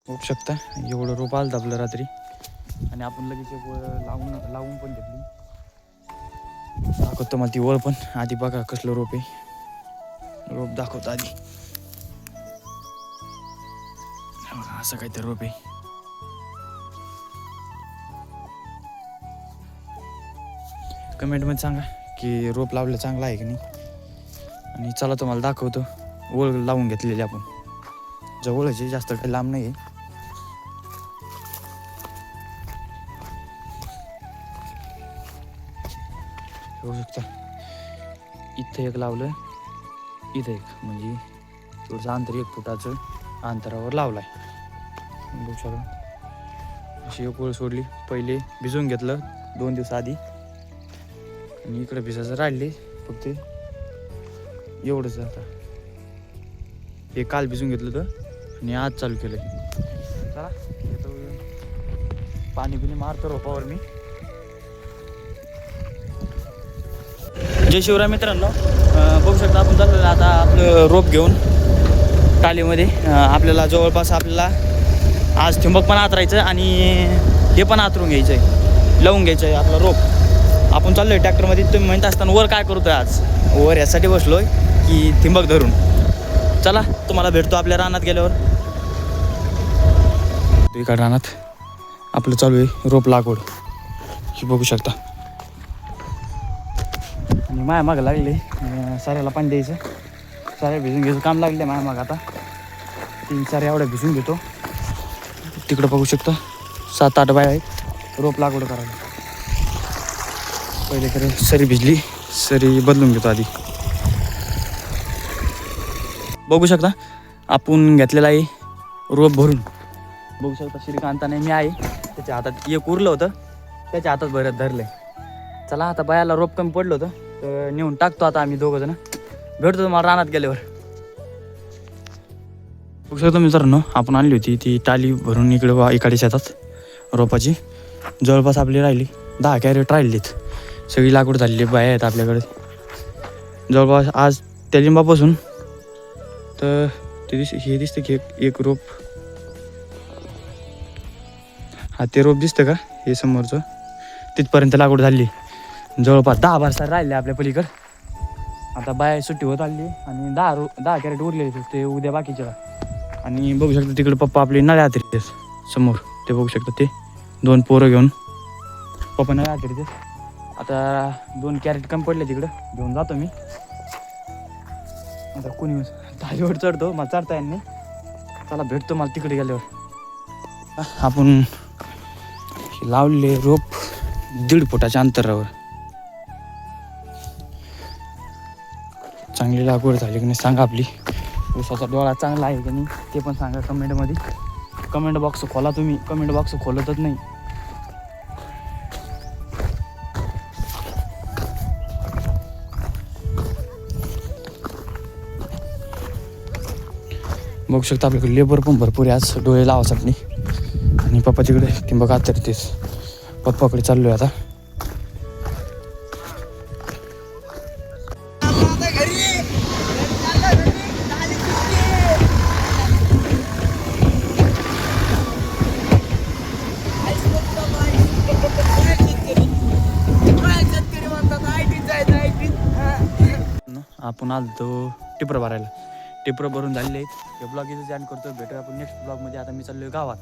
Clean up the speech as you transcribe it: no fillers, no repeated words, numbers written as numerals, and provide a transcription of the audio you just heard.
बघू शकता एवढं रोप आलं आपलं रात्री आणि आपण लगेच एक लावून पण घेतली. दाखवतो मला ती वळ पण आधी बघा कसलं रोप आहे. रोप दाखवतो आधी. असं काहीतरी रोप आहे. कमेंटमध्ये सांगा की रोप लावलं चांगलं आहे की नाही. आणि चला तुम्हाला दाखवतो वळ लावून घेतलेली आपण. जवळच आहे, जास्त काही लांब नाही आहे. बघू शकता इथं एक लावलं, इथं एक, म्हणजे थोडंसं अंतर 1 फुटाचं अंतरावर लावलाय. बघू शकता अशी एक वळ सोडली. पहिले भिजवून घेतलं 2 दिवस आधी आणि इकडे भिजायचं राहिले फक्त एवढंच. आता हे काल भिजून घेतलं होतं आणि आज चालू केलं. चला येतो, पाणी बिणी मारतो रोपावर मी. जय शिवराय मित्रांनो, बघू शकता आपण चाललेलं आता आपलं रोप घेऊन टालीमध्ये. आपल्याला जवळपास आपल्याला आज ठिंबक पण आतरायचं आणि हे पण आतरून घ्यायचं आहे, लावून घ्यायचं आहे आपला रोप. आपण चाललो आहे ट्रॅक्टरमध्ये. तुम्ही म्हणत असताना वर काय करतोय आज? वर यासाठी बसलो आहे की ठिंबक धरून. चला तुम्हाला भेटतो आपल्या रानात गेल्यावर. इकडे रानात आपलं चालू आहे रोप लागवड, ही बघू शकता. आणि माया मागं लागले साऱ्याला पाणी द्यायचं, साऱ्या भिजून घ्यायचं काम लागले माया मागं. आता 3 साऱ्या एवढ्या भिजून घेतो. तिकडं बघू शकता 7-8 बाया आहेत रोप लागवड करायला. पहिले तर सरी भिजली, सरी बदलून घेतो आधी. बघू शकता आपण घेतलेला आहे रोप भरून. बघू शकता श्रीकांताने मी आहे त्याच्या हातात एक उरलं होतं, त्याच्या हातात भरत धरलं आहे. चला आता बायाला रोप कमी पडलं होतं तर नेऊन टाकतो. आता आम्ही 2 जण भेटतो तुम्हाला रानात गेल्यावर. बघू शकतो मित्रांनो आपण आणली होती ती टाली भरून इकडे शेतात रोपाची. जवळपास आपली राहिली 10 कॅरेट राहिलीत. सगळी लागवड झालेली बाया आहेत आपल्याकडे. जवळपास आज त्या लिंबापासून तर हे दिसतं की एक रोप. हा ते रोप दिसतं का हे समोरचं, तिथपर्यंत लागवड झाली. जवळपास 10-12 सार राहिले आपल्या पलीकडं. आता बाया सुट्टी होत आली आणि 10 कॅरेट उरले ते उद्या बाकीच्या. आणि बघू शकता तिकडे पप्पा आपले नळ्या हातरीते समोर, ते बघू शकता ते 2 पोरं घेऊन पप्पा नळ्या हातरीते. आता 2 कॅरेट कमी पडले तिकडं, घेऊन जातो मी. आता कोणी तालीवर चढतो, मला चढता येईल नाही. चला भेटतो मला तिकडे गेल्यावर. आपण लावले रोप 1.5 फुटाच्या अंतरावर. चांगली लागवड झाली की नाही सांगा. आपली ऊसाचा डोळा चांगला आहे की नाही ते पण सांगा कमेंटमध्ये. कमेंट बॉक्स खोला तुम्ही, कमेंट बॉक्स खोलतच नाही. बघू शकता आपल्याकडे लेबर पण भरपूर आहे आज डोळे लावासाठी. आणि पप्पा तिकडे ठिंबक आतरतेच. पप्पाकडे चाललोय आता. आपण आलो टिपर भरायला. टिपर भरून झालेले आहेत. हे ब्लॉग इथे जॉईन करतो. भेटूया आपण नेक्स्ट ब्लॉगमध्ये. आता मी चाललोय गावात.